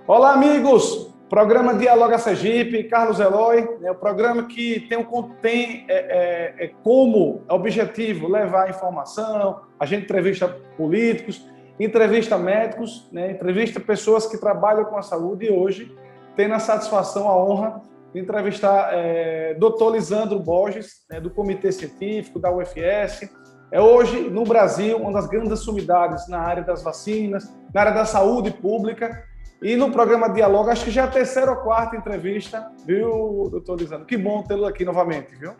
Olá, amigos! Programa Dialoga Sergipe, Carlos Eloy, o programa que tem como objetivo levar informação, a gente entrevista políticos, entrevista médicos, entrevista pessoas que trabalham com a saúde e hoje tem a satisfação, a honra de entrevistar Dr. Lisandro Borges, do Comitê Científico da UFS. É hoje, no Brasil, uma das grandes sumidades na área das vacinas, na área da saúde pública. E no programa Dialoga, acho que já é a terceira ou quarta entrevista, viu, doutor Lisandro? Que bom tê-lo aqui novamente, viu?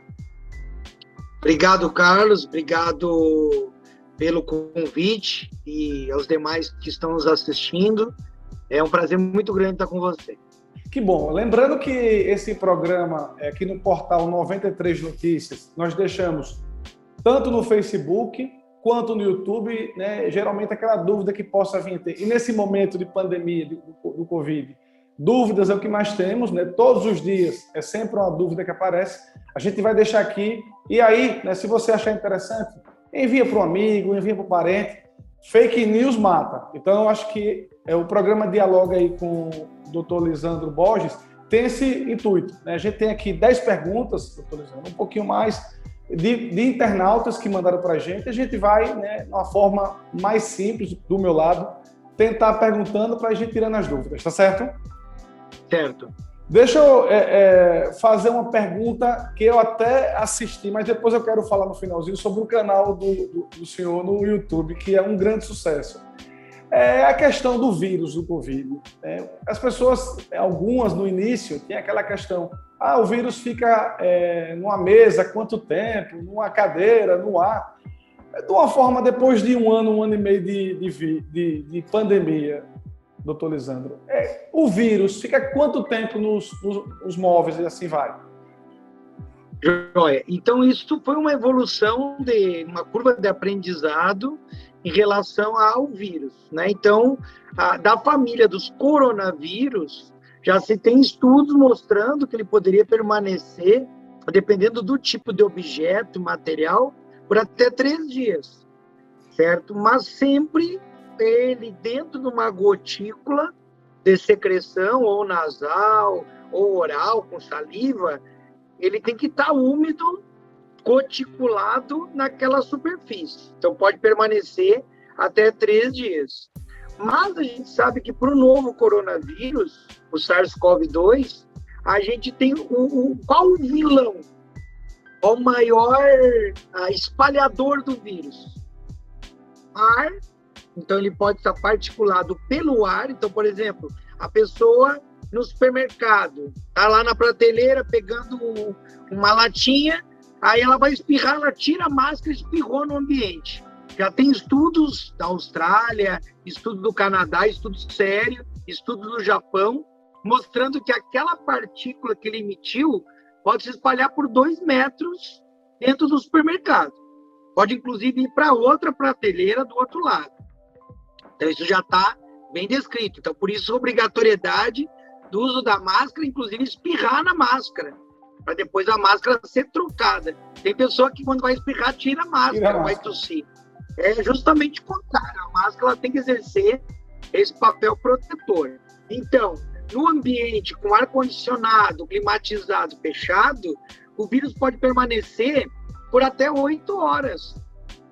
Obrigado, Carlos. Obrigado pelo convite e aos demais que estão nos assistindo. É um prazer muito grande estar com você. Que bom. Lembrando que esse programa, aqui no portal 93 Notícias, nós deixamos tanto no Facebook quanto no YouTube, geralmente aquela dúvida que possa vir a ter. E nesse momento de pandemia do Covid, dúvidas é o que mais temos, todos os dias é sempre uma dúvida que aparece. A gente vai deixar aqui, e aí, se você achar interessante, envia para um amigo, envia para um parente. Fake news mata. Então, eu acho que o programa Dialoga aí com o doutor Lisandro Borges tem esse intuito. A gente tem aqui 10 perguntas, doutor Lisandro, um pouquinho mais de internautas que mandaram para a gente vai, de uma forma mais simples, do meu lado, tentar perguntando para a gente tirando as dúvidas, tá certo? Certo. Deixa eu fazer uma pergunta que eu até assisti, mas depois eu quero falar no finalzinho sobre o canal do senhor no YouTube, que é um grande sucesso. É a questão do vírus, do Covid. As pessoas, algumas no início, tinham aquela questão, o vírus fica numa mesa, quanto tempo, numa cadeira, no ar. De uma forma, depois de um ano e meio de pandemia, doutor Lisandro, o vírus fica quanto tempo nos móveis e assim vai? Joia. Então, isso foi uma evolução de uma curva de aprendizado em relação ao vírus, Então, da família dos coronavírus, já se tem estudos mostrando que ele poderia permanecer, dependendo do tipo de objeto, material, por até 3 dias, certo? Mas sempre ele dentro de uma gotícula de secreção, ou nasal, ou oral, com saliva, ele tem que estar úmido, goticulado naquela superfície. Então, pode permanecer até 3 dias. Mas a gente sabe que para o novo coronavírus, o SARS-CoV-2, a gente tem qual o vilão? O maior espalhador do vírus? Ar. Então, ele pode estar particulado pelo ar. Então, por exemplo, a pessoa no supermercado está lá na prateleira pegando uma latinha, aí ela vai espirrar, ela tira a máscara e espirrou no ambiente. Já tem estudos da Austrália, estudo do Canadá, estudo sério, estudo do Japão, mostrando que aquela partícula que ele emitiu pode se espalhar por 2 metros dentro do supermercado. Pode, inclusive, ir para outra prateleira do outro lado. Então, isso já está bem descrito. Então, por isso, a obrigatoriedade do uso da máscara, inclusive espirrar na máscara, para depois a máscara ser trocada. Tem pessoa que, quando vai espirrar, tira a máscara, vai tossir. É justamente o contrário. A máscara ela tem que exercer esse papel protetor. Então, no ambiente com ar-condicionado, climatizado, fechado, o vírus pode permanecer por até 8 horas.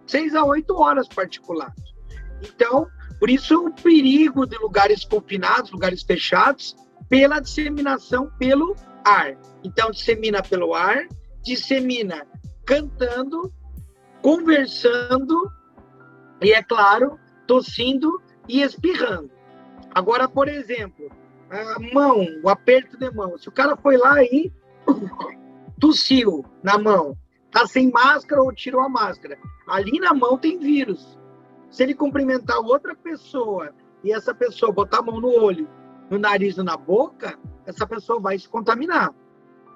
6 a 8 horas particulado. Então, por isso o perigo de lugares confinados, lugares fechados, pela disseminação pelo ar. Então, dissemina pelo ar, dissemina cantando, conversando e, é claro, tossindo e espirrando. Agora, por exemplo, a mão, o aperto de mão. Se o cara foi lá e tossiu na mão, tá sem máscara ou tirou a máscara, ali na mão tem vírus. Se ele cumprimentar outra pessoa e essa pessoa botar a mão no olho, no nariz ou na boca, essa pessoa vai se contaminar.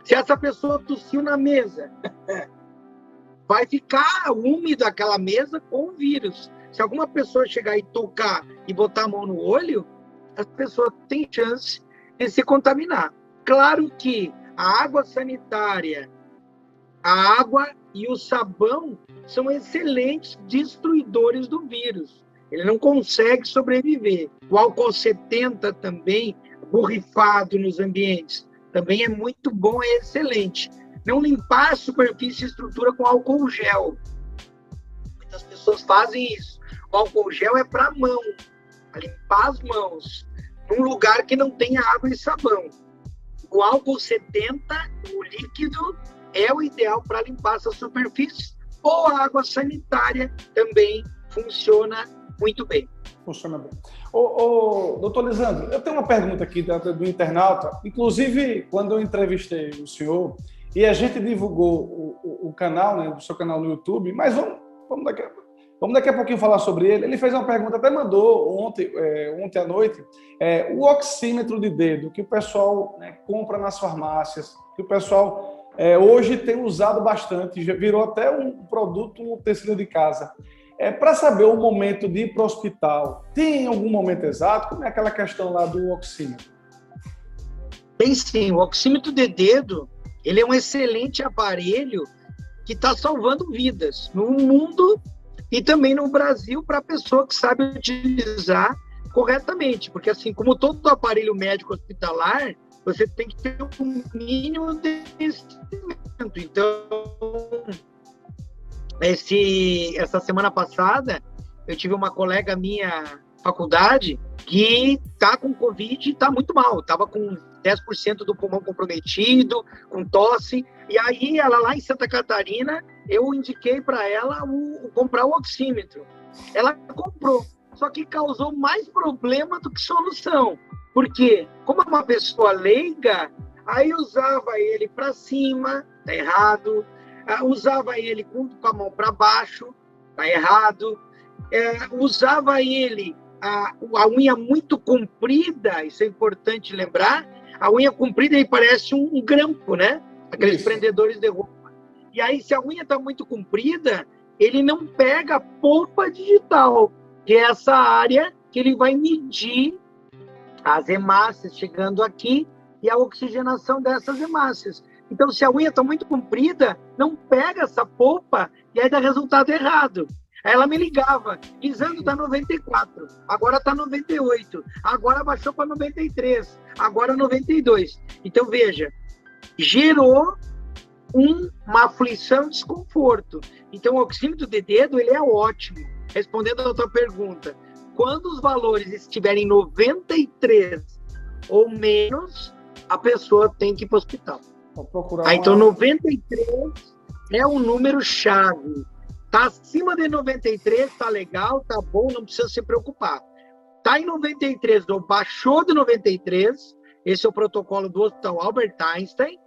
Se essa pessoa tossiu na mesa, vai ficar úmido aquela mesa com o vírus. Se alguma pessoa chegar e tocar e botar a mão no olho, essa pessoa tem chance de se contaminar. Claro que a água sanitária, a água e o sabão são excelentes destruidores do vírus. Ele não consegue sobreviver. O álcool 70 também, borrifado nos ambientes, também é muito bom, é excelente. Não limpar a superfície e estrutura com álcool gel. Muitas pessoas fazem isso. O álcool gel é para mão, para limpar as mãos, num lugar que não tenha água e sabão. O álcool 70, o líquido, é o ideal para limpar essa superfície, ou a água sanitária também funciona muito bem. Funciona bem. Doutor Lisandro, eu tenho uma pergunta aqui do internauta. Inclusive, quando eu entrevistei o senhor, e a gente divulgou o canal, né, o seu canal no YouTube, mas vamos daqui a pouquinho falar sobre ele. Ele fez uma pergunta, até mandou ontem à noite, o oxímetro de dedo, que o pessoal, né, compra nas farmácias, que o pessoal hoje tem usado bastante, já virou até um produto, um utensílio de casa. Para saber o momento de ir para o hospital, tem algum momento exato? Como é aquela questão lá do oxímetro? Tem sim, o oxímetro de dedo, ele é um excelente aparelho que está salvando vidas no mundo e também no Brasil para a pessoa que sabe utilizar corretamente, porque assim, como todo aparelho médico hospitalar, você tem que ter um mínimo de investimento. Então, essa semana passada, eu tive uma colega minha faculdade que está com Covid e está muito mal. Estava com 10% do pulmão comprometido, com tosse. E aí, ela lá em Santa Catarina, eu indiquei para ela comprar o oxímetro. Ela comprou, só que causou mais problema do que solução. Porque, como é uma pessoa leiga, aí usava ele para cima, tá errado. Usava ele com a mão para baixo, tá errado. Usava ele a unha muito comprida, isso é importante lembrar. A unha comprida aí parece um grampo, né? Aqueles prendedores de roupa. E aí, se a unha está muito comprida, ele não pega a polpa digital, que é essa área que ele vai medir as hemácias chegando aqui e a oxigenação dessas hemácias. Então, se a unha está muito comprida, não pega essa polpa e aí dá resultado errado. Aí ela me ligava, Lisandro, está 94, agora está 98, agora baixou para 93, agora 92. Então, veja, gerou uma aflição, desconforto. Então, o oxímetro de dedo, ele é ótimo. Respondendo a tua pergunta, quando os valores estiverem 93 ou menos, a pessoa tem que ir para o hospital. Então, 93 é um número chave. Está acima de 93, está legal, está bom, não precisa se preocupar. Está em 93 ou baixou de 93, esse é o protocolo do Hospital Albert Einstein,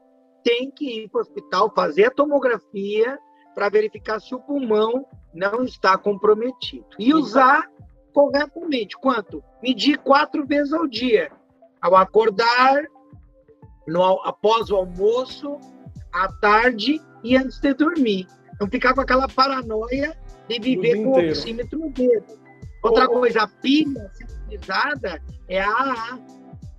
tem que ir para o hospital, fazer a tomografia para verificar se o pulmão não está comprometido. E usar corretamente. Quanto? Medir 4 vezes ao dia. Ao acordar, após o almoço, à tarde e antes de dormir. Não ficar com aquela paranoia de viver com o oxímetro no dedo. Outra coisa, a pilha sintonizada é a AA.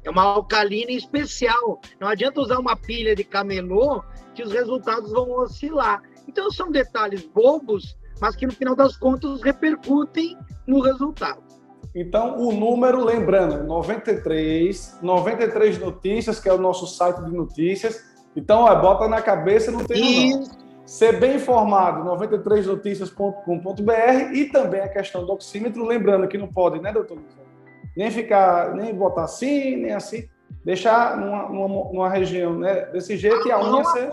É uma alcalina especial. Não adianta usar uma pilha de camelô que os resultados vão oscilar. Então, são detalhes bobos, mas que no final das contas repercutem no resultado. Então, o número, lembrando, 93 Notícias, que é o nosso site de notícias. Então, bota na cabeça, não tem não. Ser bem informado, 93noticias.com.br, e também a questão do oxímetro, lembrando que não pode, né, doutor? Nem botar assim, nem assim, deixar numa região, né, desse jeito, e a unha ser...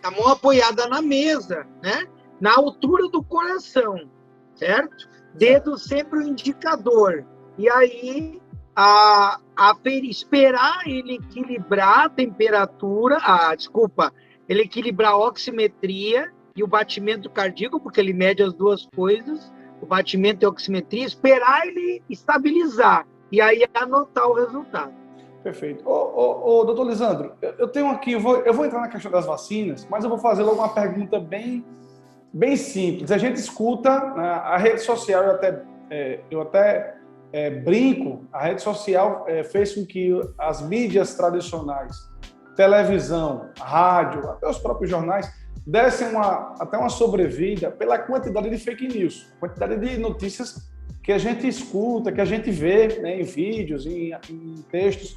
A mão apoiada na mesa, né, na altura do coração, certo? Dedo sempre o indicador. E aí, esperar ele equilibrar a temperatura, ele equilibrar a oximetria e o batimento cardíaco, porque ele mede as duas coisas, o batimento e a oximetria, esperar ele estabilizar e aí anotar o resultado. Perfeito. Doutor Lisandro, eu tenho aqui, eu vou entrar na questão das vacinas, mas eu vou fazer logo uma pergunta bem simples. A gente escuta a rede social, eu até brinco, a rede social fez com que as mídias tradicionais, televisão, rádio, até os próprios jornais, dessem até uma sobrevida pela quantidade de fake news, quantidade de notícias que a gente escuta, que a gente vê, né, em vídeos, em textos.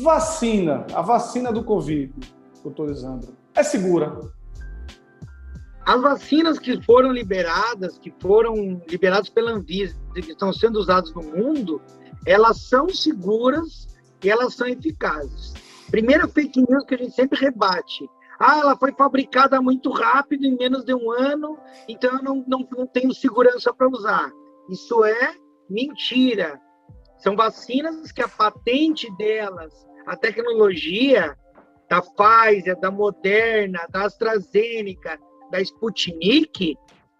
A vacina do Covid, doutor Lisandro, é segura? As vacinas que foram liberadas pela Anvisa, que estão sendo usadas no mundo, elas são seguras e elas são eficazes. Primeira fake news que a gente sempre rebate. Ela foi fabricada muito rápido, em menos de um ano, então eu não tenho segurança para usar. Isso é mentira. São vacinas que a patente delas, a tecnologia da Pfizer, da Moderna, da AstraZeneca, da Sputnik,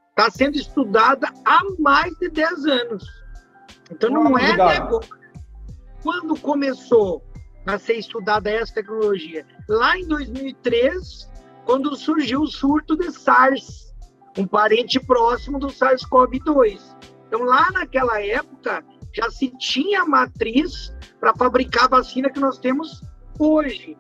está sendo estudada há mais de 10 anos. Então não é de agora. Quando começou a ser estudada essa tecnologia? Lá em 2003, quando surgiu o surto de SARS, um parente próximo do SARS-CoV-2. Então lá naquela época já se tinha matriz para fabricar a vacina que nós temos hoje.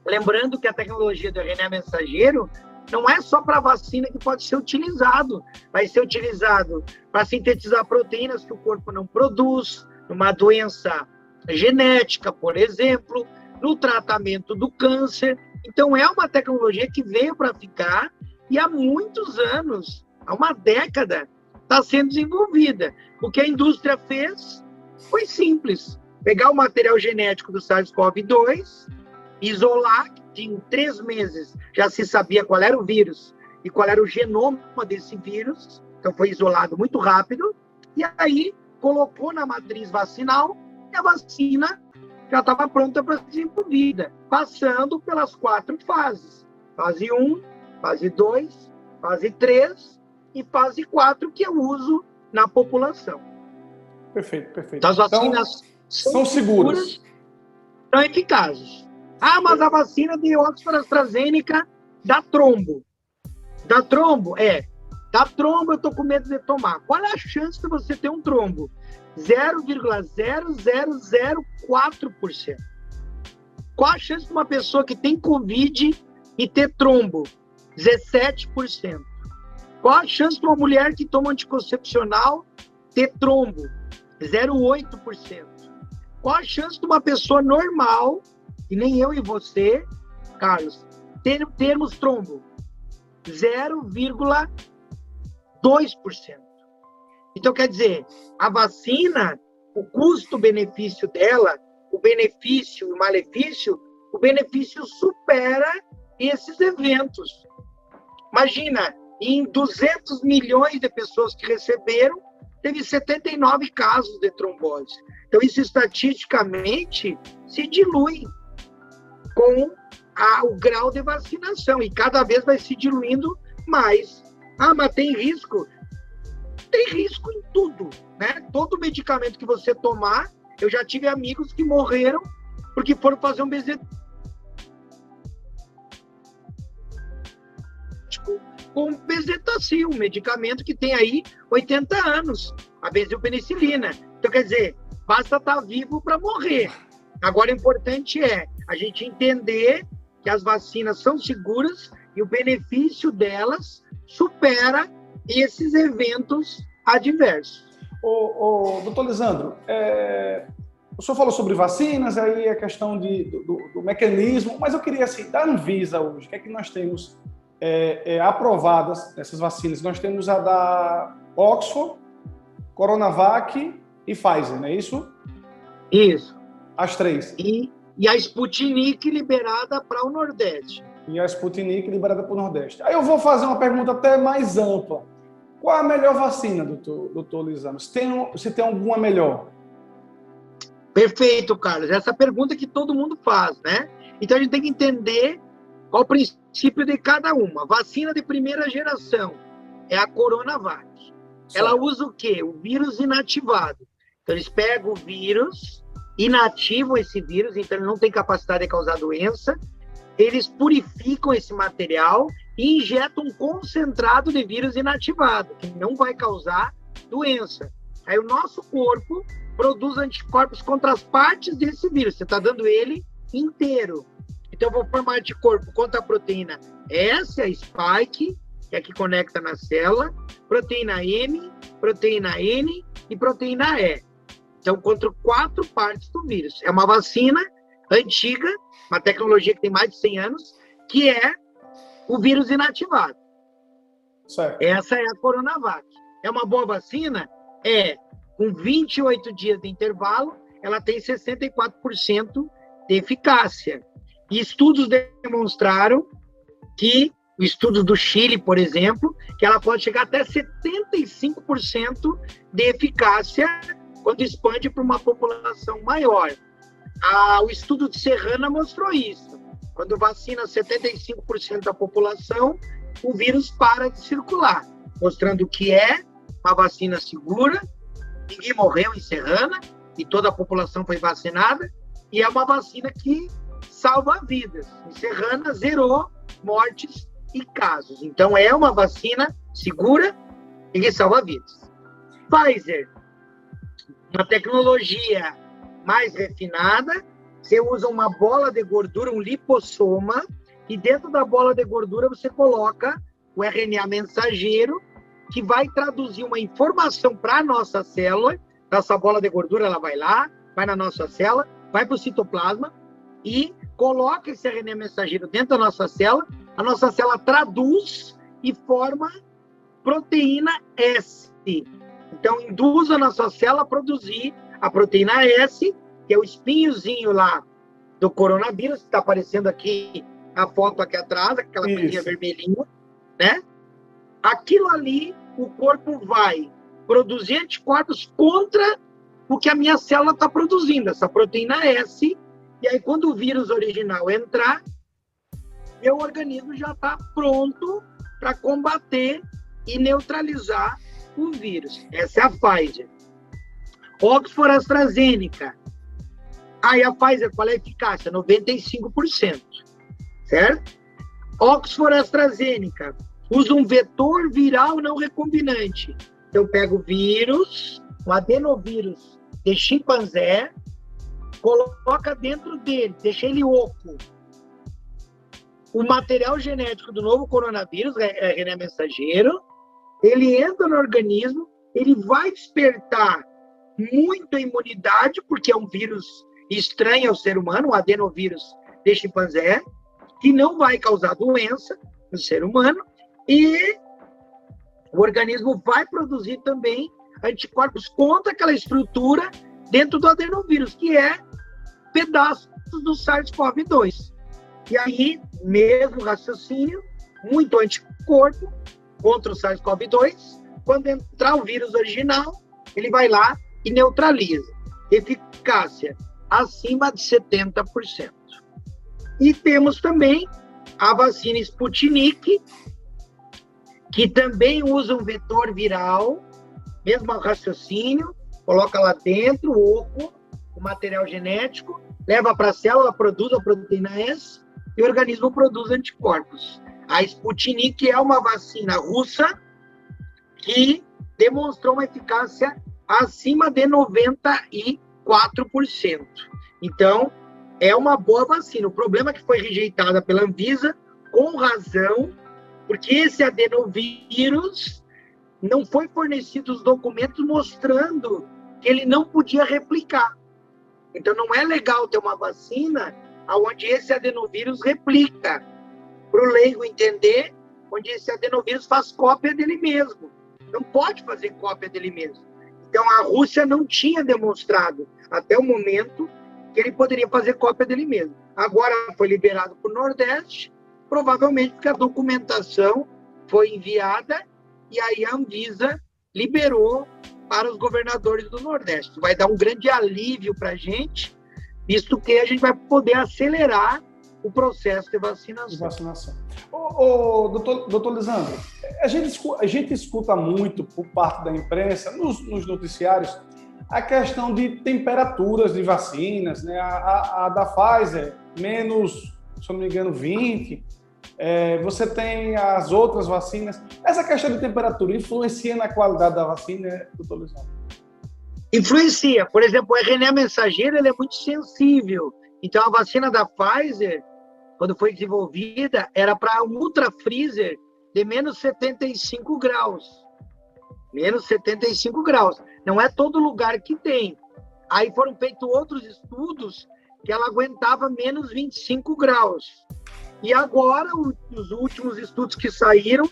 Lembrando que a tecnologia do RNA mensageiro não é só para vacina que pode ser utilizado. Vai ser utilizado para sintetizar proteínas que o corpo não produz, numa doença genética, por exemplo, no tratamento do câncer. Então, é uma tecnologia que veio para ficar e há muitos anos, há uma década, está sendo desenvolvida. O que a indústria fez foi simples. Pegar o material genético do SARS-CoV-2, isolar, que em 3 meses já se sabia qual era o vírus e qual era o genoma desse vírus, então foi isolado muito rápido, e aí colocou na matriz vacinal e a vacina já estava pronta para ser desenvolvida, passando pelas 4 fases. Fase 1, fase 2, fase 3 e fase 4, que é o uso na população. Perfeito, perfeito. Então, as vacinas são seguras. São eficazes. Mas a vacina de Oxford AstraZeneca dá trombo. Dá trombo? Dá trombo, eu estou com medo de tomar. Qual é a chance de você ter um trombo? 0,0004%. Qual a chance de uma pessoa que tem Covid e ter trombo? 17%. Qual a chance de uma mulher que toma anticoncepcional ter trombo? 0,8%. Qual a chance de uma pessoa normal, e nem eu e você, Carlos, termos trombo? 0,2%. Então, quer dizer, a vacina, o custo-benefício dela, o benefício e o malefício, o benefício supera esses eventos. Imagina, em 200 milhões de pessoas que receberam, teve 79 casos de trombose. Então, isso estatisticamente se dilui com o grau de vacinação, e cada vez vai se diluindo mais. Mas tem risco? Tem risco em tudo, né? Todo medicamento que você tomar, eu já tive amigos que morreram porque foram fazer um bezetacil com bezetacil, um medicamento que tem aí 80 anos, a besilpenicilina. Então, quer dizer, basta estar vivo para morrer. Agora, o importante é a gente entender que as vacinas são seguras e o benefício delas supera esses eventos adversos. Doutor Lisandro, o senhor falou sobre vacinas, aí a questão do mecanismo, mas eu queria, assim, da Anvisa hoje, o que é que nós temos aprovadas essas vacinas? Nós temos a da Oxford, Coronavac e Pfizer, não é isso? Isso. As 3. E a Sputnik liberada para o Nordeste. E a Sputnik liberada para o Nordeste. Aí eu vou fazer uma pergunta até mais ampla. Qual a melhor vacina, doutor Lisandro? Se tem alguma melhor? Perfeito, Carlos. Essa pergunta que todo mundo faz, né? Então a gente tem que entender qual o princípio de cada uma. Vacina de primeira geração é a Coronavac. Ela usa o quê? O vírus inativado. Então eles pegam o vírus, inativam esse vírus, então ele não tem capacidade de causar doença, eles purificam esse material e injetam um concentrado de vírus inativado, que não vai causar doença. Aí o nosso corpo produz anticorpos contra as partes desse vírus, você está dando ele inteiro. Então eu vou formar anticorpo contra a proteína S, a spike, que é a que conecta na célula, proteína M, proteína N e proteína E. Então, contra 4 partes do vírus. É uma vacina antiga, uma tecnologia que tem mais de 100 anos, que é o vírus inativado. Certo. Essa é a Coronavac. É uma boa vacina? É. Com 28 dias de intervalo, ela tem 64% de eficácia. E estudos demonstraram que, estudos do Chile, por exemplo, que ela pode chegar até 75% de eficácia quando expande para uma população maior. O estudo de Serrana mostrou isso. Quando vacina 75% da população, o vírus para de circular, mostrando que é uma vacina segura, ninguém morreu em Serrana, e toda a população foi vacinada, e é uma vacina que salva vidas. Em Serrana, zerou mortes e casos. Então, é uma vacina segura e que salva vidas. Pfizer, uma tecnologia mais refinada, você usa uma bola de gordura, um lipossoma, e dentro da bola de gordura você coloca o RNA mensageiro, que vai traduzir uma informação para a nossa célula. Essa bola de gordura, ela vai lá, vai na nossa célula, vai para o citoplasma e coloca esse RNA mensageiro dentro da nossa célula. A nossa célula traduz e forma proteína S. Então, induz a nossa célula a produzir a proteína S, que é o espinhozinho lá do coronavírus, que está aparecendo aqui, a foto aqui atrás, aquela coisinha vermelhinha, né? Aquilo ali, o corpo vai produzir anticorpos contra o que a minha célula está produzindo, essa proteína S, e aí quando o vírus original entrar, meu organismo já está pronto para combater e neutralizar o vírus. Essa é a Pfizer. Oxford AstraZeneca. Aí a Pfizer, qual é a eficácia? 95%, certo? Oxford AstraZeneca usa um vetor viral não recombinante. Eu pego o vírus, o adenovírus de chimpanzé, coloca dentro dele, deixa ele oco. O material genético do novo coronavírus, RNA mensageiro, ele entra no organismo, ele vai despertar muita imunidade, porque é um vírus estranho ao ser humano, o adenovírus de chimpanzé, que não vai causar doença no ser humano, e o organismo vai produzir também anticorpos contra aquela estrutura dentro do adenovírus, que é pedaços do SARS-CoV-2. E aí, mesmo raciocínio, muito anticorpo contra o SARS-CoV-2, quando entrar o vírus original, ele vai lá e neutraliza. Eficácia acima de 70%. E temos também a vacina Sputnik, que também usa um vetor viral, mesmo raciocínio, coloca lá dentro o oco, o material genético, leva para a célula, produz a proteína S, e o organismo produz anticorpos. A Sputnik é uma vacina russa que demonstrou uma eficácia acima de 94%. Então, é uma boa vacina. O problema é que foi rejeitada pela Anvisa, com razão, porque esse adenovírus não foi fornecido os documentos mostrando que ele não podia replicar. Então, não é legal ter uma vacina onde esse adenovírus replica. Para o leigo entender, onde esse adenovírus faz cópia dele mesmo. Não pode fazer cópia dele mesmo. Então, a Rússia não tinha demonstrado, até o momento, que ele poderia fazer cópia dele mesmo. Agora foi liberado para o Nordeste, provavelmente porque a documentação foi enviada e aí a Anvisa liberou para os governadores do Nordeste. Vai dar um grande alívio para a gente, visto que a gente vai poder acelerar o processo de vacinação. Doutor Lisandro, a gente escuta muito por parte da imprensa, nos noticiários, a questão de temperaturas de vacinas, né? A da Pfizer, menos, se eu não me engano, 20. Você tem as outras vacinas. Essa questão de temperatura influencia na qualidade da vacina, doutor Lisandro? Influencia. Por exemplo, o RNA mensageiro ele é muito sensível. Então, a vacina da Pfizer, quando foi desenvolvida, era para um ultra freezer de menos 75 graus. Menos 75 graus. Não é todo lugar que tem. Aí foram feitos outros estudos que ela aguentava menos 25 graus. E agora, os últimos estudos que saíram,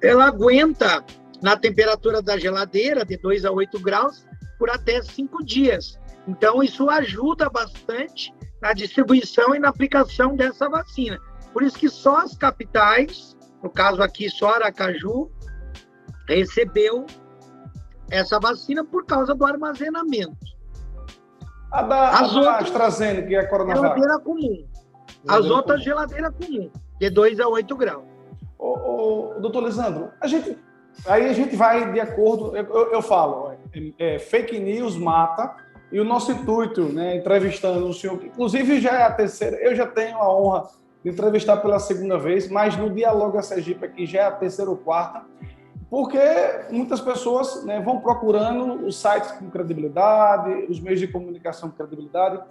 ela aguenta na temperatura da geladeira, de 2 a 8 graus, por até 5 dias. Então, isso ajuda bastante na distribuição e na aplicação dessa vacina. Por isso que só as capitais, no caso aqui só Aracaju, recebeu essa vacina por causa do armazenamento. A da AstraZeneca, que é a Coronavac. Geladeira comum. As outras, geladeira comum, de 2 a 8 graus. Doutor Lisandro, a gente vai de acordo, eu falo, fake news mata, e o nosso intuito, né, entrevistando o senhor, que inclusive já é a terceira, eu já tenho a honra de entrevistar pela segunda vez, mas no Dialoga Sergipe aqui já é a terceira ou quarta, porque muitas pessoas, né, vão procurando os sites com credibilidade, os meios de comunicação com credibilidade.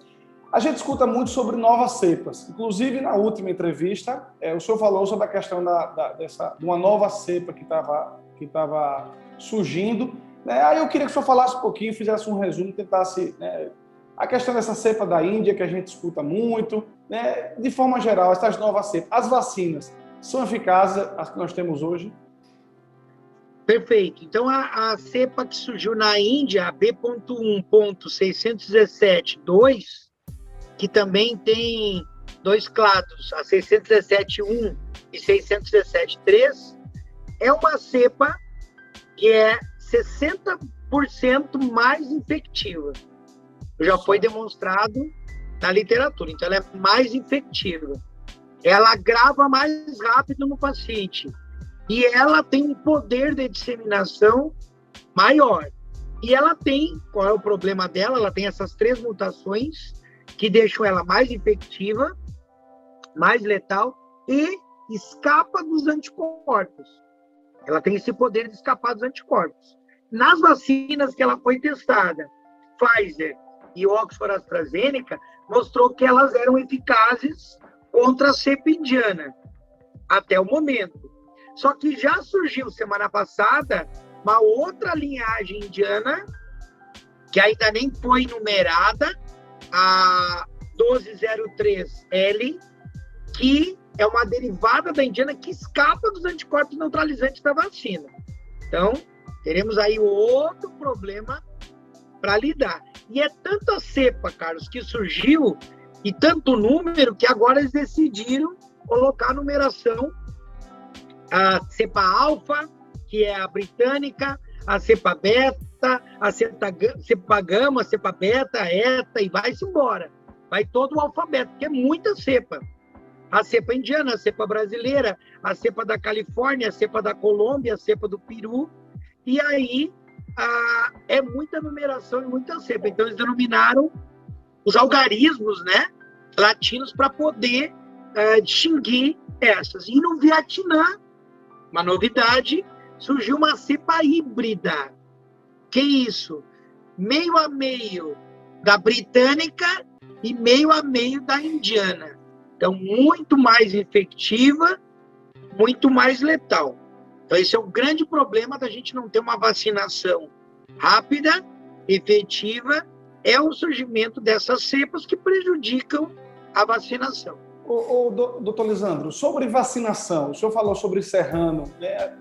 A gente escuta muito sobre novas cepas. Inclusive, na última entrevista, o senhor falou sobre a questão de uma nova cepa que estava surgindo. Né? Aí eu queria que o senhor falasse um pouquinho, fizesse um resumo, tentasse... Né, a questão dessa cepa da Índia, que a gente escuta muito, né? De forma geral, essas novas cepas. As vacinas são eficazes, as que nós temos hoje? Perfeito. Então, a cepa que surgiu na Índia, a B.1.617.2, que também tem dois clados, a 617.1 e 617.3, é uma cepa que é 60% mais infectiva. Já foi demonstrado na literatura, então ela é mais infectiva. Ela agrava mais rápido no paciente. E ela tem um poder de disseminação maior. E ela tem, qual é o problema dela? Ela tem essas 3 mutações que deixam ela mais infectiva, mais letal e escapa dos anticorpos. Ela tem esse poder de escapar dos anticorpos. Nas vacinas que ela foi testada, Pfizer e Oxford AstraZeneca, mostrou que elas eram eficazes contra a cepa indiana, até o momento. Só que já surgiu semana passada uma outra linhagem indiana, que ainda nem foi numerada, a 1203L, que é uma derivada da indiana que escapa dos anticorpos neutralizantes da vacina. Então, teremos aí outro problema para lidar. E é tanta cepa, Carlos, que surgiu, e tanto número, que agora eles decidiram colocar a numeração, a cepa alfa, que é a britânica, a cepa beta, a cepa gama, a cepa beta, a eta, e vai-se embora. Vai todo o alfabeto, porque é muita cepa. A cepa indiana, a cepa brasileira, a cepa da Califórnia, a cepa da Colômbia, a cepa do Peru, e aí é muita numeração e muita cepa. Então, eles denominaram os algarismos, né, latinos para poder distinguir essas. E no Vietnã, uma novidade, surgiu uma cepa híbrida. Que isso? Meio a meio da britânica e meio a meio da indiana. Então, muito mais infectiva, muito mais letal. Então, esse é o grande problema da gente não ter uma vacinação rápida, efetiva, é o surgimento dessas cepas que prejudicam a vacinação. Doutor Lisandro, sobre vacinação, o senhor falou sobre Serrano.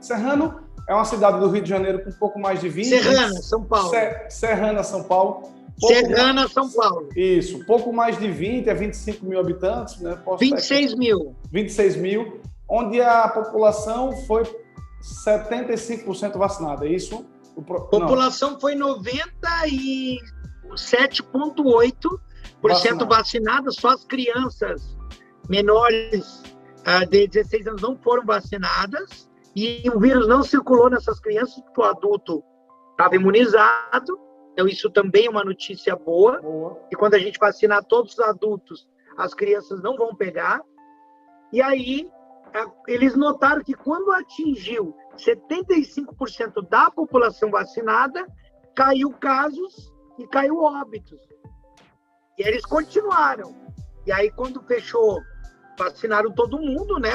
Serrano é uma cidade do Rio de Janeiro com um pouco mais de 20... Serrana, São Paulo. Serrana, São Paulo. Serrana, São Paulo. Isso, pouco mais de 20 a 25 mil habitantes. Né? 26 mil. 26 mil, onde a população foi 75% vacinada, é isso? A população foi 97,8% vacinada, só as crianças menores de 16 anos não foram vacinadas, e o vírus não circulou nessas crianças, porque o adulto estava imunizado. Então, isso também é uma notícia boa. E quando a gente vacinar todos os adultos, as crianças não vão pegar. E aí, eles notaram que quando atingiu 75% da população vacinada, caiu casos e caiu óbitos. E eles continuaram. E aí, quando fechou, vacinaram todo mundo, né?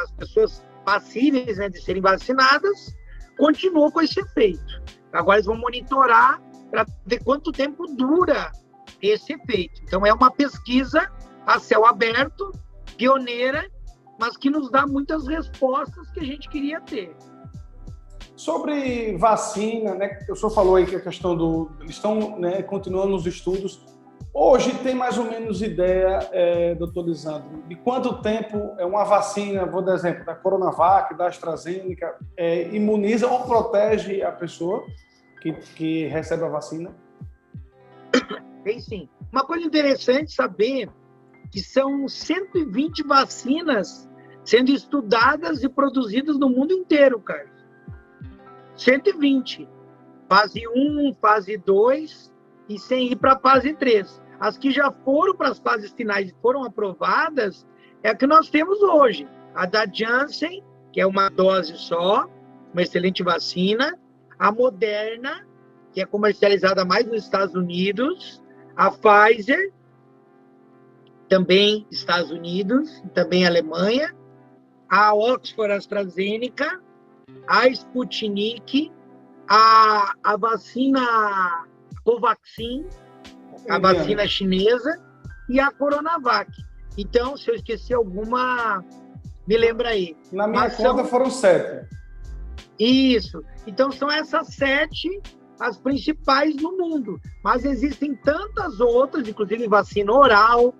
As pessoas passíveis, né, de serem vacinadas, continuou com esse efeito. Agora eles vão monitorar para ver quanto tempo dura esse efeito. Então, é uma pesquisa a céu aberto, pioneira, mas que nos dá muitas respostas que a gente queria ter. Sobre vacina, né? O senhor falou aí que a questão eles estão, né, continuando os estudos. Hoje tem mais ou menos ideia, doutor Lisandro, de quanto tempo uma vacina, vou dar exemplo, da Coronavac, da AstraZeneca, imuniza ou protege a pessoa que recebe a vacina? Tem sim. Uma coisa interessante saber que são 120 vacinas sendo estudadas e produzidas no mundo inteiro, Carlos. 120. Fase 1, fase 2 e sem ir para a fase 3. As que já foram para as fases finais e foram aprovadas é a que nós temos hoje. A da Janssen, que é uma dose só, uma excelente vacina. A Moderna, que é comercializada mais nos Estados Unidos. A Pfizer, também Estados Unidos, também Alemanha. A Oxford AstraZeneca, a Sputnik, a vacina Covaxin, a vacina chinesa e a Coronavac. Então, se eu esqueci alguma, me lembra aí. Na minha conta foram 7. Isso. Então, são essas 7 as principais no mundo. Mas existem tantas outras, inclusive vacina oral,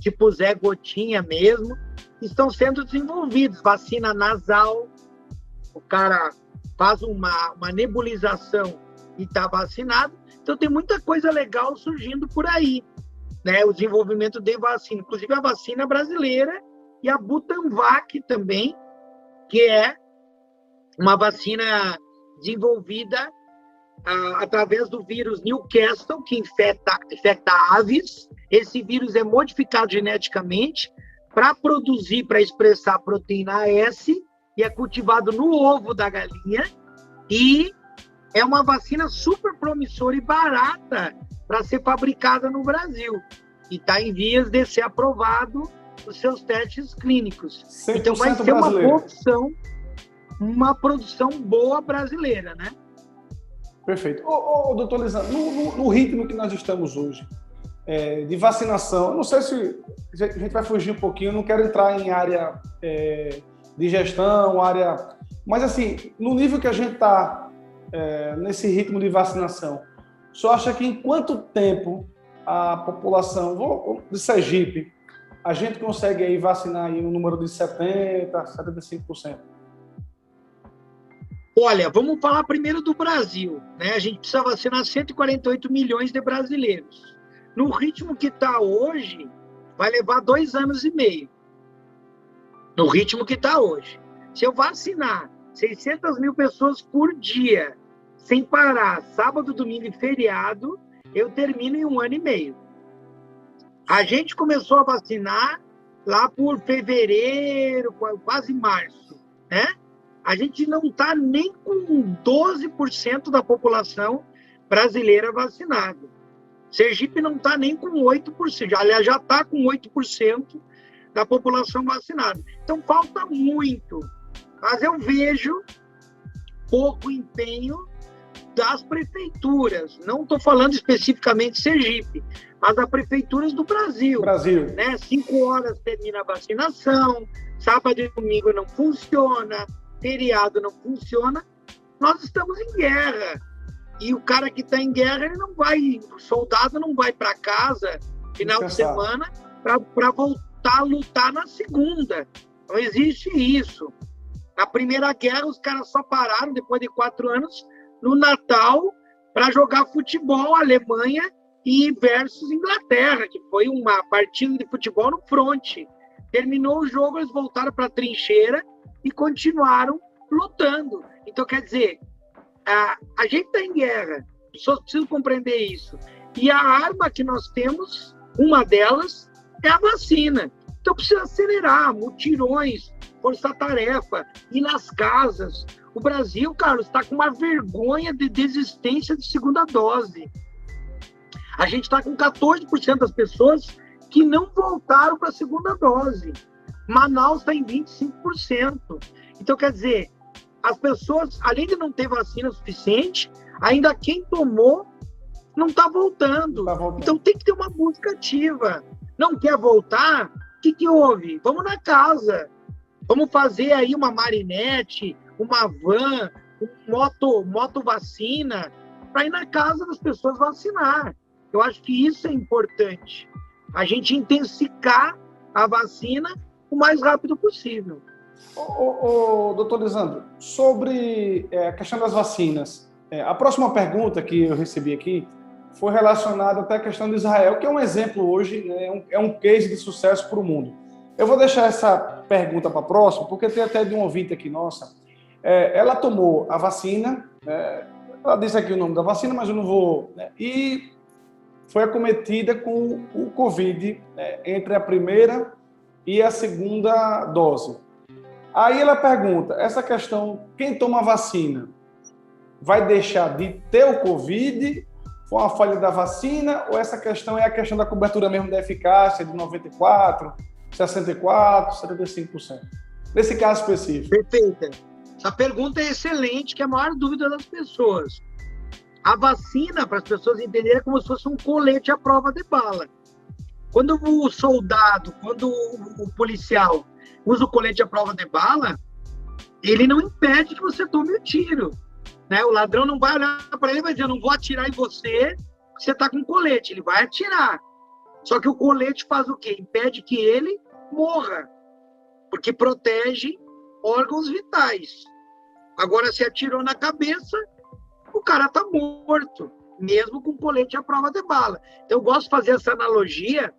tipo Zé Gotinha mesmo, que estão sendo desenvolvidas. Vacina nasal, o cara faz uma nebulização e está vacinado. Então, tem muita coisa legal surgindo por aí, né? O desenvolvimento de vacina, inclusive a vacina brasileira e a Butanvac também, que é uma vacina desenvolvida através do vírus Newcastle, que infecta aves. Esse vírus é modificado geneticamente para produzir, para expressar a proteína S, e é cultivado no ovo da galinha, e é uma vacina super promissora e barata para ser fabricada no Brasil. E está em vias de ser aprovado os seus testes clínicos. Então vai ser uma produção boa brasileira, né? Perfeito. Doutor Lisandro, no ritmo que nós estamos hoje, de vacinação, eu não sei se a gente vai fugir um pouquinho, eu não quero entrar em área de gestão, mas assim, no nível que a gente está, nesse ritmo de vacinação, o senhor acha que em quanto tempo a população de Sergipe, a gente consegue aí vacinar aí um número de 70%, 75%? Olha, vamos falar primeiro do Brasil, né? A gente precisa vacinar 148 milhões de brasileiros. No ritmo que está hoje, vai levar 2 anos e meio. No ritmo que está hoje. Se eu vacinar 600 mil pessoas por dia, sem parar, sábado, domingo e feriado, eu termino em 1 ano e meio. A gente começou a vacinar lá por fevereiro, quase março, né? A gente não está nem com 12% da população brasileira vacinada. Sergipe não está nem com 8%, aliás, já está com 8% da população vacinada. Então, falta muito. Mas eu vejo pouco empenho das prefeituras. Não estou falando especificamente de Sergipe, mas das prefeituras do Brasil. Né? 5 horas termina a vacinação, sábado e domingo não funciona, feriado não funciona. Nós estamos em guerra. E o cara que está em guerra, o soldado não vai para casa final de semana para voltar a lutar na segunda. Não existe isso. Na Primeira Guerra, os caras só pararam, depois de 4 anos, no Natal, para jogar futebol, Alemanha e versus Inglaterra, que foi uma partida de futebol no fronte. Terminou o jogo, eles voltaram para a trincheira e continuaram lutando. Então, quer dizer, a gente está em guerra, as pessoas precisam compreender isso. E a arma que nós temos, uma delas, é a vacina. Então, precisa acelerar, mutirões, força-tarefa, ir nas casas. O Brasil, Carlos, está com uma vergonha de desistência de segunda dose. A gente está com 14% das pessoas que não voltaram para a segunda dose. Manaus está em 25%. Então, quer dizer, as pessoas, além de não ter vacina suficiente, Ainda quem tomou não está voltando. Então tem que ter uma busca ativa. Não quer voltar? O que houve? Vamos na casa. Vamos fazer aí uma marinete, uma van, moto vacina, para ir na casa das pessoas vacinar. Eu acho que isso é importante. A gente intensificar a vacina o mais rápido possível. Doutor Lisandro, sobre a questão das vacinas, a próxima pergunta que eu recebi aqui foi relacionada até à questão de Israel, que é um exemplo hoje, né, é um case de sucesso para o mundo. Eu vou deixar essa pergunta para a próxima, porque tem até de um ouvinte aqui nossa. Ela tomou a vacina, ela disse aqui o nome da vacina, mas eu não vou... e foi acometida com o Covid, entre a primeira e a segunda dose. Aí ela pergunta, essa questão, quem toma a vacina vai deixar de ter o Covid? Foi uma falha da vacina? Ou essa questão é a questão da cobertura mesmo da eficácia de 94%, 64%, 75%? Nesse caso específico. Perfeita. Essa pergunta é excelente, que é a maior dúvida das pessoas. A vacina, para as pessoas entenderem, é como se fosse um colete à prova de bala. Quando o soldado, quando o policial usa o colete à prova de bala, ele não impede que você tome o tiro. Né? O ladrão não vai olhar para ele e vai dizer, eu não vou atirar em você, porque você está com colete. Ele vai atirar. Só que o colete faz o quê? Impede que ele morra, porque protege órgãos vitais. Agora, se atirou na cabeça, o cara está morto, mesmo com colete à prova de bala. Então, eu gosto de fazer essa analogia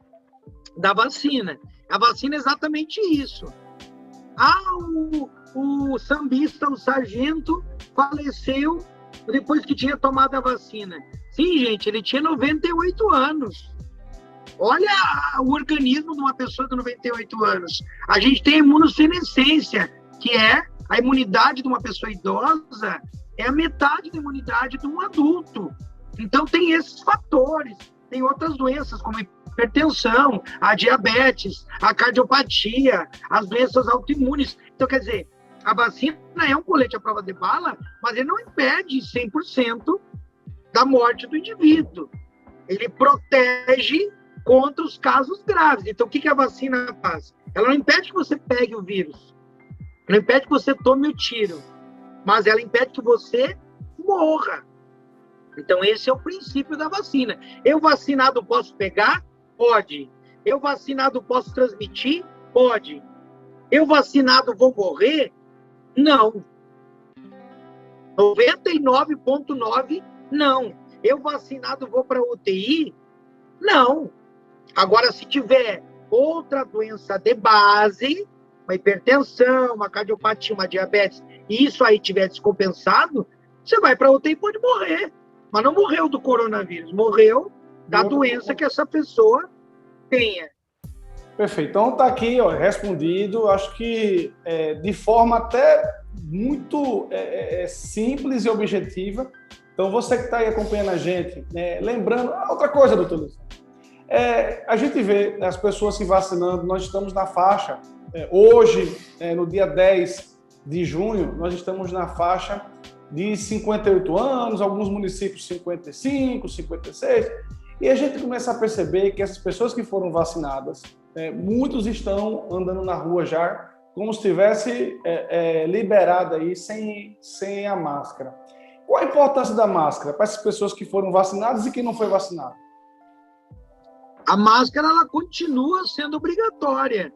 da vacina. A vacina é exatamente isso. O sambista, o sargento, faleceu depois que tinha tomado a vacina. Sim, gente, ele tinha 98 anos. Olha o organismo de uma pessoa de 98 anos. A gente tem a imunossenescência, que é a imunidade de uma pessoa idosa, é a metade da imunidade de um adulto. Então, tem esses fatores. Tem outras doenças, como hipertensão, a diabetes, a cardiopatia, as doenças autoimunes. Então, quer dizer, a vacina é um colete à prova de bala, mas ele não impede 100% da morte do indivíduo. Ele protege contra os casos graves. Então, o que a vacina faz? Ela não impede que você pegue o vírus, não impede que você tome o tiro, mas ela impede que você morra. Então, esse é o princípio da vacina. Eu vacinado posso pegar? Pode. Eu vacinado posso transmitir? Pode. Eu vacinado vou morrer? Não. 99,9% não. Eu vacinado vou para UTI? Não. Agora, se tiver outra doença de base, uma hipertensão, uma cardiopatia, uma diabetes, e isso aí tiver descompensado, você vai para UTI e pode morrer. Mas não morreu do coronavírus, morreu da doença que essa pessoa tenha. Perfeito. Então está aqui, respondido, acho que de forma até muito simples e objetiva. Então, você que está aí acompanhando a gente, lembrando... outra coisa, doutor Luiz, a gente vê as pessoas se vacinando, nós estamos na faixa, hoje, no dia 10 de junho, nós estamos na faixa de 58 anos, alguns municípios 55, 56, e a gente começa a perceber que essas pessoas que foram vacinadas, muitos estão andando na rua já como se estivesse liberado aí sem a máscara. Qual a importância da máscara para essas pessoas que foram vacinadas e que não foi vacinado? A máscara, ela continua sendo obrigatória,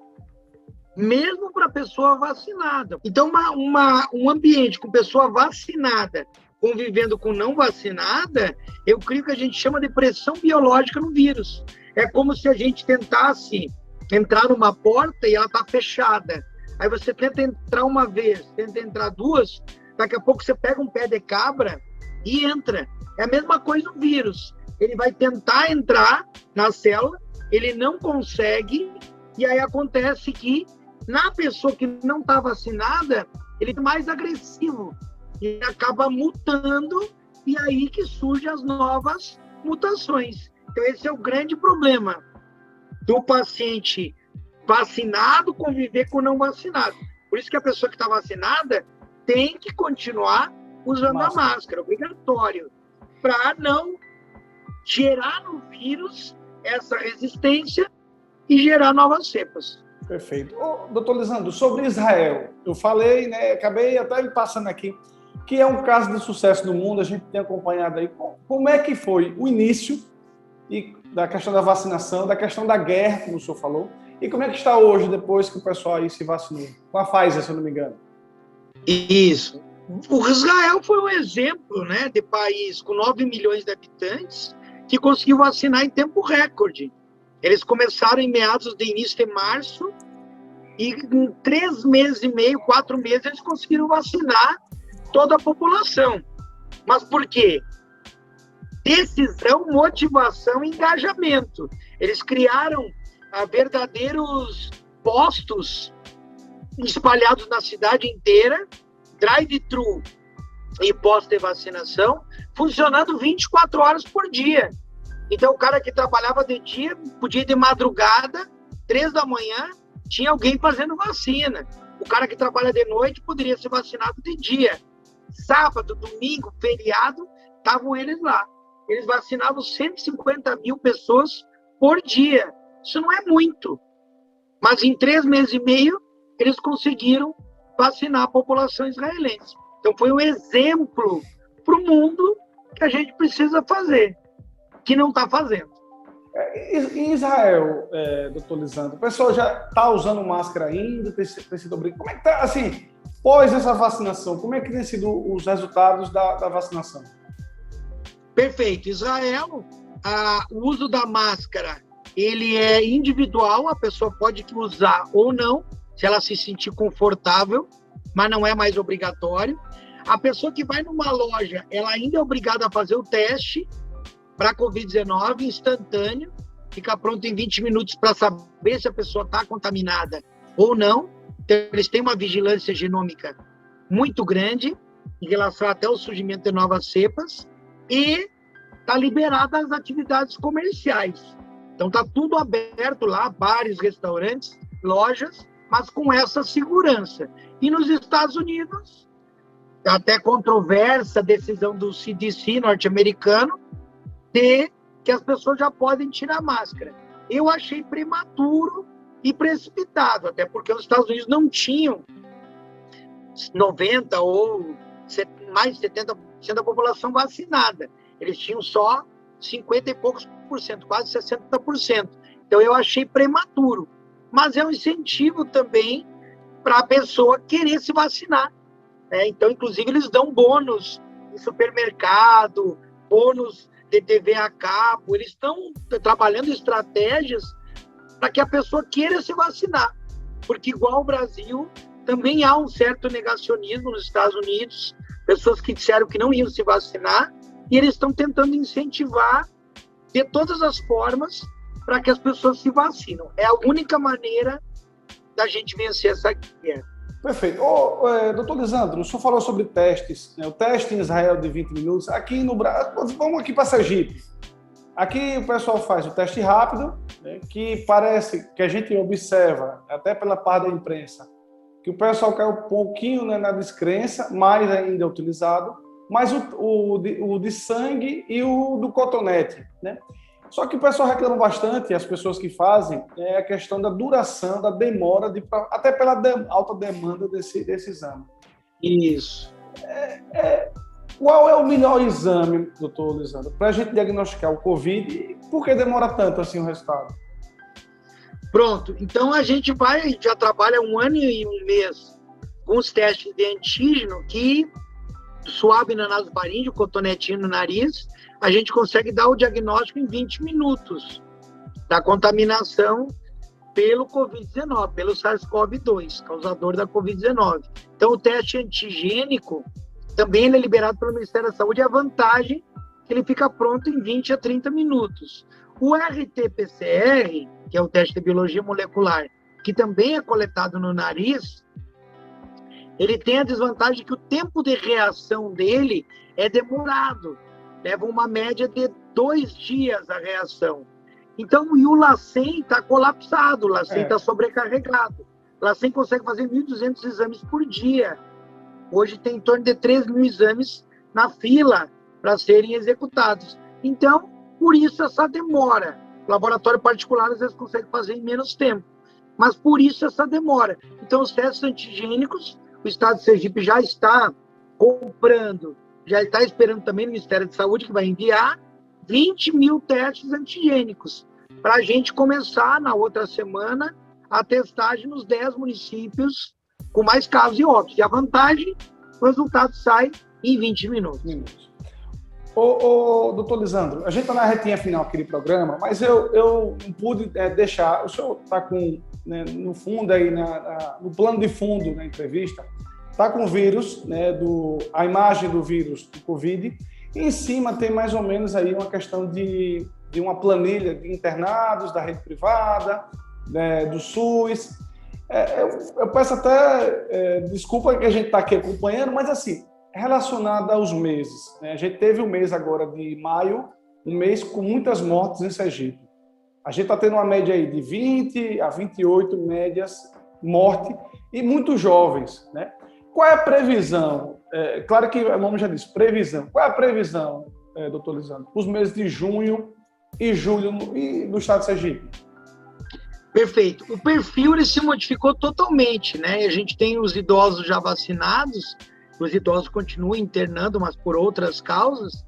mesmo para a pessoa vacinada. Então, um ambiente com pessoa vacinada convivendo com não vacinada, eu creio que a gente chama de pressão biológica no vírus. É como se a gente tentasse entrar numa porta e ela está fechada. Aí você tenta entrar uma vez, tenta entrar duas, daqui a pouco você pega um pé de cabra e entra. É a mesma coisa no vírus. Ele vai tentar entrar na célula, ele não consegue, e aí acontece que na pessoa que não está vacinada, ele é mais agressivo e acaba mutando, e aí que surgem as novas mutações. Então, esse é o grande problema do paciente vacinado conviver com não vacinado. Por isso que a pessoa que está vacinada tem que continuar usando a máscara, obrigatório. para não gerar no vírus essa resistência e gerar novas cepas. Perfeito. Doutor Lisandro, sobre Israel, eu falei, né, acabei até me passando aqui, que é um caso de sucesso no mundo, a gente tem acompanhado aí. Como é que foi o início da questão da vacinação, da questão da guerra, como o senhor falou, e como é que está hoje, depois que o pessoal aí se vacinou? Com a Pfizer, se eu não me engano. Isso. O Israel foi um exemplo, né, de país com 9 milhões de habitantes que conseguiu vacinar em tempo recorde. Eles começaram em meados de início de março e em 3 meses e meio, 4 meses, eles conseguiram vacinar toda a população. Mas por quê? Decisão, motivação e engajamento. Eles criaram verdadeiros postos espalhados na cidade inteira, drive-thru e posto de vacinação, funcionando 24 horas por dia. Então, o cara que trabalhava de dia, podia ir de madrugada, 3 da manhã, tinha alguém fazendo vacina. O cara que trabalha de noite poderia ser vacinado de dia. Sábado, domingo, feriado, estavam eles lá. Eles vacinavam 150 mil pessoas por dia. Isso não é muito. Mas em 3 meses e meio, eles conseguiram vacinar a população israelense. Então, foi um exemplo para o mundo que a gente precisa fazer, que não está fazendo. Em Israel, doutor Lisandro, o pessoal já está usando máscara ainda? Tem sido obrigado? Como é que está, assim, pós essa vacinação, como é que tem sido os resultados da vacinação? Perfeito. Israel, o uso da máscara, ele é individual, a pessoa pode usar ou não, se ela se sentir confortável, mas não é mais obrigatório. A pessoa que vai numa loja, ela ainda é obrigada a fazer o teste para a Covid-19 instantâneo, fica pronto em 20 minutos para saber se a pessoa está contaminada ou não. Então, eles têm uma vigilância genômica muito grande em relação até ao surgimento de novas cepas e está liberada as atividades comerciais. Então, está tudo aberto lá, bares, restaurantes, lojas, mas com essa segurança. E nos Estados Unidos, até controversa a decisão do CDC norte-americano de que as pessoas já podem tirar máscara. Eu achei prematuro e precipitado, até porque os Estados Unidos não tinham 90% ou mais de 70% da população vacinada. Eles tinham só 50 e poucos por cento, quase 60%. Então, eu achei prematuro. Mas é um incentivo também para a pessoa querer se vacinar. Então, inclusive, eles dão bônus em supermercado, bônus de TV a cabo. Eles estão trabalhando estratégias para que a pessoa queira se vacinar. Porque, igual ao Brasil, também há um certo negacionismo nos Estados Unidos, pessoas que disseram que não iam se vacinar, e eles estão tentando incentivar de todas as formas para que as pessoas se vacinam. É a única maneira da gente vencer essa guerra. Perfeito. Doutor Lisandro, o senhor falou sobre testes, né? O teste em Israel de 20 minutos. Aqui no Brasil, vamos aqui para Sergipe. Aqui o pessoal faz o teste rápido, né, que parece que a gente observa, até pela parte da imprensa, que o pessoal cai um pouquinho, né, na descrença, mais ainda é utilizado, mas o de sangue e o do cotonete, né? Só que o pessoal reclama bastante, as pessoas que fazem, é a questão da duração, da demora, até pela alta demanda desse exame. Isso. Qual é o melhor exame, doutor Lisandro, para a gente diagnosticar o Covid e por que demora tanto assim o resultado? Pronto, então a gente já trabalha 1 ano e 1 mês com os testes de antígeno que suave na nasofaríngeo, cotonetinho no nariz, a gente consegue dar o diagnóstico em 20 minutos da contaminação pelo Covid-19, pelo SARS-CoV-2, causador da Covid-19. Então, o teste antigênico também ele é liberado pelo Ministério da Saúde, e a vantagem é que ele fica pronto em 20 a 30 minutos. O RT-PCR, que é o teste de biologia molecular, que também é coletado no nariz, ele tem a desvantagem que o tempo de reação dele é demorado. Leva uma média de 2 dias a reação. Então, e o LACEN está colapsado, o LACEN está sobrecarregado. O LACEN consegue fazer 1.200 exames por dia. Hoje tem em torno de 3.000 exames na fila para serem executados. Então, por isso essa demora. O laboratório particular, às vezes, consegue fazer em menos tempo, mas por isso essa demora. Então, os testes antigênicos, o Estado de Sergipe já está comprando, já está esperando também o Ministério da Saúde, que vai enviar 20 mil testes antigênicos, para a gente começar, na outra semana, a testagem nos 10 municípios com mais casos e óbitos. E a vantagem, o resultado sai em 20 minutos. Doutor Lisandro, a gente está na retinha final aqui do programa, mas eu não pude deixar, o senhor está com, né, no fundo, aí no plano de fundo da entrevista, está com o vírus, né, a imagem do vírus do Covid, e em cima tem mais ou menos aí uma questão de uma planilha de internados da rede privada, né, do SUS. Eu peço até desculpa que a gente está aqui acompanhando, mas assim, relacionada aos meses, né? A gente teve o mês agora de maio, um mês com muitas mortes em Sergipe. A gente está tendo uma média aí de 20 a 28 médias morte e muito jovens, né? Qual é a previsão? Claro que o nome já disse, previsão. Qual é a previsão, doutor Lisandro, os meses de junho e julho no estado de Sergipe? Perfeito. O perfil ele se modificou totalmente, né? A gente tem os idosos já vacinados, os idosos continuam internando, mas por outras causas,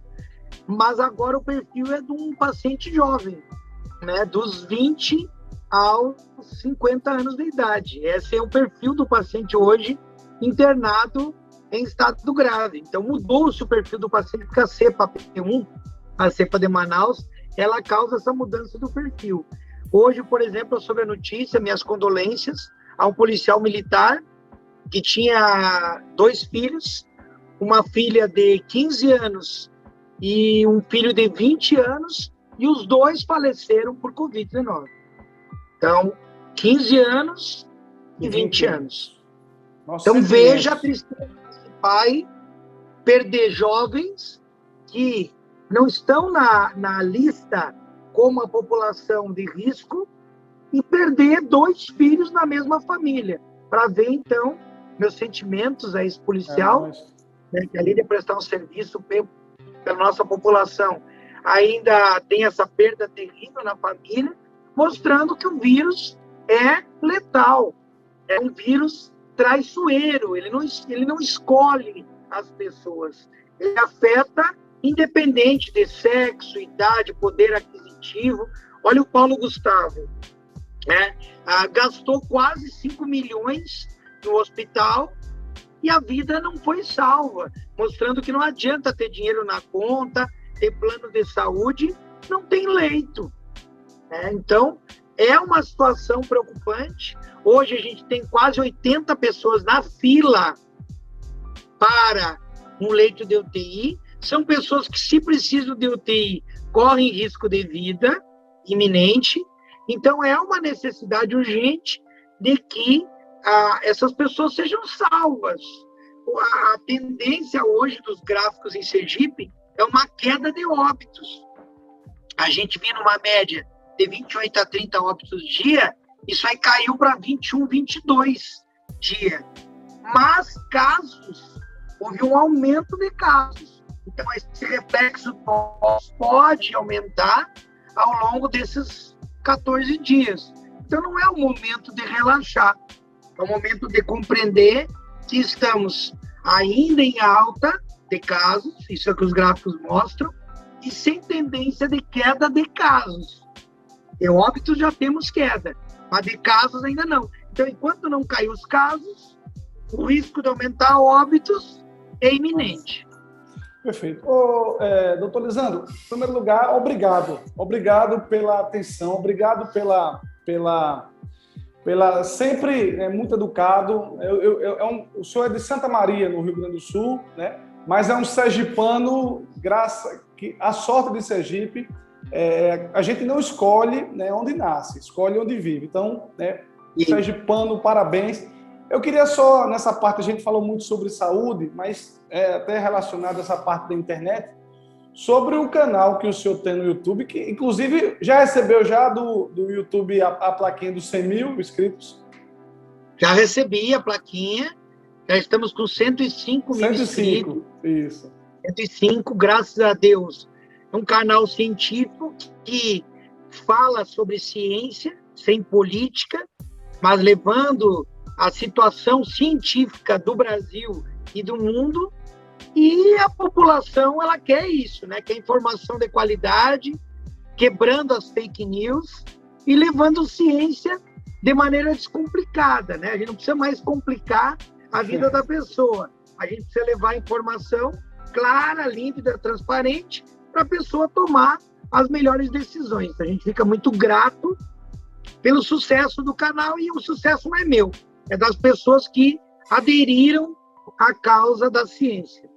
mas agora o perfil é de um paciente jovem, né? Dos 20 aos 50 anos de idade. Esse é o perfil do paciente hoje internado em estado grave. Então mudou-se o perfil do paciente, porque a cepa P1, a cepa de Manaus, ela causa essa mudança do perfil. Hoje, por exemplo, eu soube a notícia, minhas condolências, a um policial militar que tinha 2 filhos, uma filha de 15 anos e um filho de 20 anos, e os 2 faleceram por Covid-19. Então, 15 anos e 20 anos. Nossa, então, veja a tristeza desse pai perder jovens que não estão na lista como a população de risco e perder 2 filhos na mesma família. Para ver, então, meus sentimentos a esse policial, né, que além de prestar um serviço pela nossa população, ainda tem essa perda terrível na família, mostrando que o vírus é letal, é um vírus traiçoeiro, ele não escolhe as pessoas, ele afeta independente de sexo, idade, poder aquisitivo. Olha o Paulo Gustavo, né? Gastou quase 5 milhões no hospital e a vida não foi salva, mostrando que não adianta ter dinheiro na conta, ter plano de saúde, não tem leito, né? Então, é uma situação preocupante. Hoje a gente tem quase 80 pessoas na fila para um leito de UTI. São pessoas que, se precisam de UTI, correm risco de vida iminente. Então, é uma necessidade urgente de que essas pessoas sejam salvas. A tendência hoje dos gráficos em Sergipe é uma queda de óbitos. A gente vinha numa média de 28 a 30 óbitos dia, isso aí caiu para 21, 22 dia. Mas casos, houve um aumento de casos. Então, esse reflexo pode aumentar ao longo desses 14 dias. Então, não é o momento de relaxar, é o momento de compreender que estamos ainda em alta de casos, isso é o que os gráficos mostram, e sem tendência de queda de casos. De óbitos já temos queda, mas de casos ainda não. Então, enquanto não cair os casos, o risco de aumentar óbitos é iminente. Perfeito. Doutor Lisandro, em primeiro lugar, obrigado. Obrigado pela atenção, obrigado pela sempre muito educado. O senhor é de Santa Maria, no Rio Grande do Sul, né? Mas é um sergipano, a sorte de Sergipe, a gente não escolhe, né, onde nasce, escolhe onde vive. Então, né, sergipano, parabéns. Eu queria só, nessa parte, a gente falou muito sobre saúde, mas até relacionado a essa parte da internet, sobre o canal que o senhor tem no YouTube, que inclusive já recebeu do YouTube a plaquinha dos 100 mil inscritos? Já recebi a plaquinha, já estamos com 105 mil inscritos. Isso. 105, graças a Deus. É um canal científico que fala sobre ciência, sem política, mas levando a situação científica do Brasil e do mundo. E a população, ela quer isso, né? Quer informação de qualidade, quebrando as fake news e levando ciência de maneira descomplicada, né? A gente não precisa mais complicar a vida da pessoa. A gente precisa levar informação clara, límpida, transparente, para a pessoa tomar as melhores decisões. A gente fica muito grato pelo sucesso do canal, e o sucesso não é meu, é das pessoas que aderiram à causa da ciência.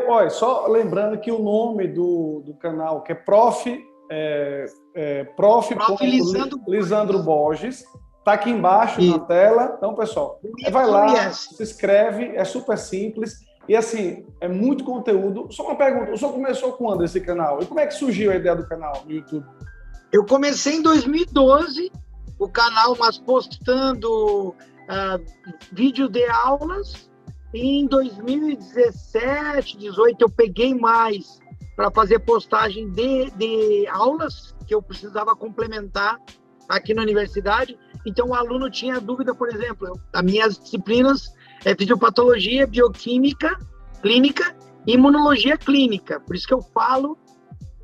Olha, só lembrando que o nome do canal, que é Prof. Lisandro Borges, está aqui embaixo na tela. Então, pessoal, vai lá, se inscreve, é super simples. E, assim, é muito conteúdo. Só uma pergunta, o senhor começou quando esse canal? E como é que surgiu a ideia do canal no YouTube? Eu comecei em 2012, o canal, mas postando vídeo de aulas. E em 2017, 2018, eu peguei mais para fazer postagem de aulas que eu precisava complementar aqui na universidade. Então, o aluno tinha dúvida, por exemplo, as minhas disciplinas é fisiopatologia, bioquímica, clínica e imunologia clínica. Por isso que eu falo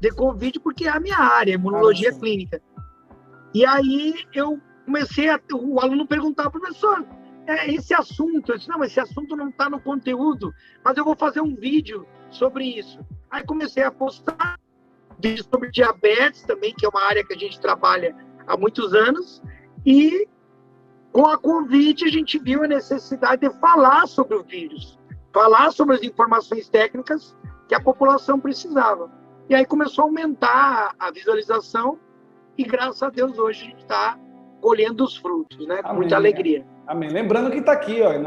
de Covid, porque é a minha área, imunologia clínica. E aí eu comecei o aluno perguntar, professor, esse assunto, eu disse, não, esse assunto não está no conteúdo, mas eu vou fazer um vídeo sobre isso. Aí comecei a postar vídeos sobre diabetes também, que é uma área que a gente trabalha há muitos anos, e com a Covid a gente viu a necessidade de falar sobre o vírus, falar sobre as informações técnicas que a população precisava. E aí começou a aumentar a visualização, e graças a Deus hoje a gente está colhendo os frutos, né? Com muita alegria. Amém. Lembrando que está aqui, ó,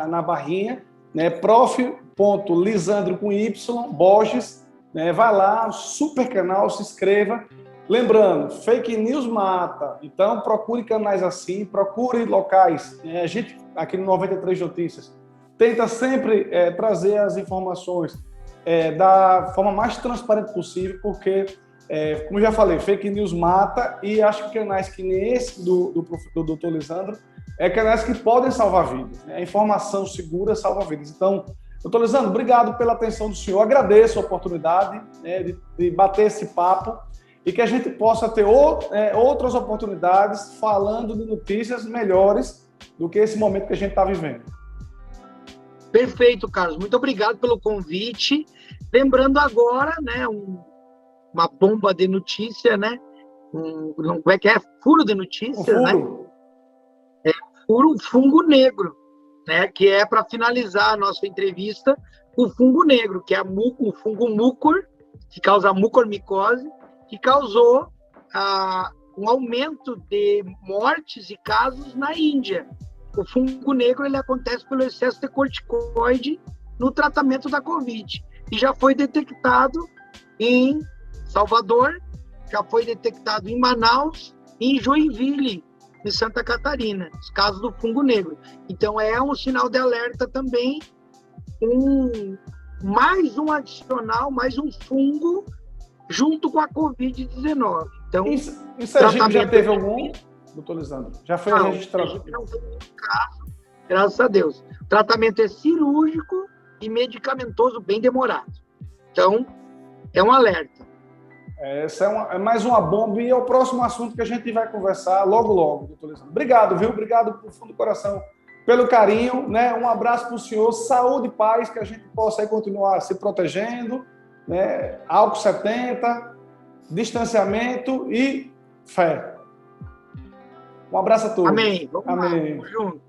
na barrinha, né? Prof.Lisandro com Y, Borges, né? Vai lá, super canal, se inscreva. Lembrando, fake news mata. Então, procure canais assim, procure locais. A gente, aqui no 93 Notícias, tenta sempre trazer as informações da forma mais transparente possível, porque, como já falei, fake news mata, e acho que canais que nem esse do Dr. Lisandro canais que podem salvar vidas. Né? A informação segura salva vidas. Então, doutor Lisandro, obrigado pela atenção do senhor. Agradeço a oportunidade, né, de bater esse papo, e que a gente possa ter outras oportunidades falando de notícias melhores do que esse momento que a gente está vivendo. Perfeito, Carlos. Muito obrigado pelo convite. Lembrando agora, né, uma bomba de notícia, né? Como é que é? Furo de notícia, né? O fungo negro, né? Que é, para finalizar a nossa entrevista, o fungo negro, que é o fungo mucor, que causa mucormicose, que causou um aumento de mortes e casos na Índia. O fungo negro, ele acontece pelo excesso de corticoide no tratamento da Covid. E já foi detectado em Salvador, já foi detectado em Manaus e em Joinville, em Santa Catarina, os casos do fungo negro. Então, é um sinal de alerta também, mais um adicional, mais um fungo junto com a Covid-19. Então, isso a gente já teve algum, doutor Lisandro? Já foi registrado? A gente não teve nenhum caso, graças a Deus. O tratamento é cirúrgico e medicamentoso bem demorado. Então, é um alerta. Essa é mais uma bomba, e é o próximo assunto que a gente vai conversar logo, doutor Lisandro. Obrigado, viu? Obrigado por fundo do coração pelo carinho, né? Um abraço para o senhor, saúde e paz, que a gente possa aí continuar se protegendo, né? Álcool 70, distanciamento e fé. Um abraço a todos. Amém. Vamos lá, vamos junto.